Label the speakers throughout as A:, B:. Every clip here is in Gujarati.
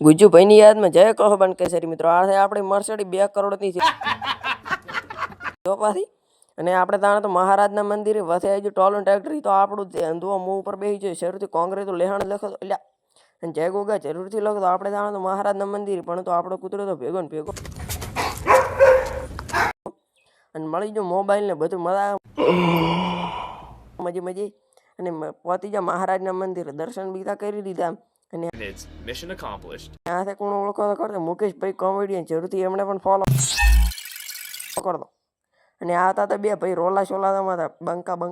A: ગુજ્જુભાઈની યાદમાં જય કહો બન કેસરી મિત્રો આ છે આપણી મર્સિડીઝ 2 કરોડની છે તો પાછી અને આપણે તાણે તો મહારાજના મંદિરે વસે હજુ ટોલ ટ્રેક્ટરી તો આપણું અંધુઓ મું ઉપર બેસી જાય શરૂથી કોંગ્રેસ તો લેહાણ લખો એટલે અને જય ગોગા જરૂરથી લખો તો આપણે તાણે તો મહારાજના મંદિરે પણ તો આપણો કૂતરો તો ભેગો ને ભેગો અને મળી જો મોબાઈલ ને બધું મજે મજે અને પહોંચી જા મહારાજના મંદિરે દર્શન બીજા કરી દીધા અને મિશન એકોમ્પ્લિશ્ડ આ કોણ ઓળખો કરતો મુકેશભાઈ કોમેડિયન જરૂરથી એમણે પણ ફોલો કરતો અને આ હતા તો બે ભાઈ રોલા શોલામાં હતા બંકા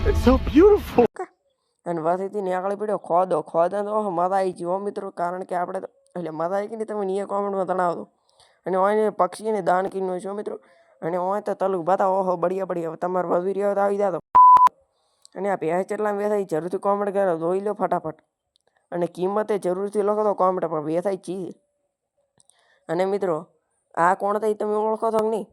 A: ઇટ્સ સો બ્યુટીફુલ અને વાસીથી નીકળી પડ્યો ખોદો તો મજા આવી ગયો મિત્રો કારણ કે આપણે એટલે મજા આવી કે નહીં તમે નીએ કોમેન્ટમાં જણાવતો અને ઓય પક્ષીને દાન કીનો છો મિત્રો અને ઓય તો તલુક બતા ઓહો બઢિયા તમારે વધુ રહ્યો તો આવી જાતો અને આ ભેંસ કેટલામાં વેચાય જરૂરથી કોમેન્ટ કરો જોઈ લો ફટાફટ અને કિંમતે જરૂરથી લખો તો કોમેન્ટ પર વેચાય ચીજ અને મિત્રો આ કોણ થઈ તમે ઓળખો છો કે નહીં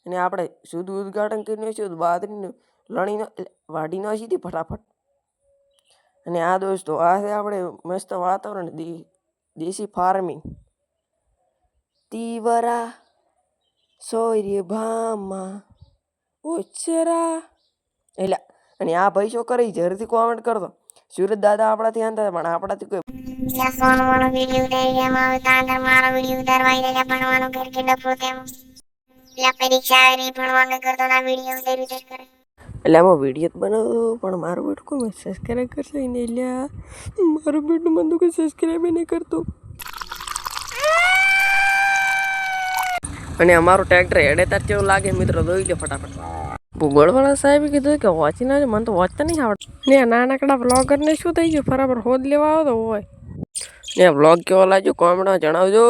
A: અને આપણે શુદ્ધ ઉદ્ઘાટન કરીને શુદ્ધ બાદરીનું લણીનો વાઢીનો સીધી ફટાફટ અને આ દોસ્તો આ છે આપણે મસ્ત વાતાવરણ દેશી ફાર્મિંગ તીવરા સોયરી ભામાં ઓછરા એટલે અને આ ભાઈ શું કરી જરૂરથી કોમેન્ટ કરતો સુરત દાદા આપણાથી આંતા પણ આપણાથી કોઈ સોનવાનો વિડિયો ઉતારવામાં આવે તાંદર મારો વિડિયો ઉતારવા આવીને ભણવાનું ઘર કે ડફો તેમ લા પરીક્ષા આવી ભણવાનું કરતો ના વિડિયો ઉતાર કરે એટલે આમાં વિડિયો બનાવો પણ મારું બેટું કોઈ સબસ્ક્રાઇબ કરશે ને એટલે મારું બેટું મને તો કોઈ સબસ્ક્રાઇબ નહીં કરતો અને અમારું ટ્રેક્ટર હેડે તાર કેવું લાગે મિત્રો જોઈ લો ફટાફટ ભૂગોળવાળા સાહેબે કીધું કે વાંચી ના મને તો વાંચતા નહીં આવડે ને નાનકડા વ્લોગરને શું થઈ ગયું બરાબર હોદ લેવા આવતો હોય ને વ્લોગ કેવો લાગ્યો કોમેન્ટમાં જણાવજો.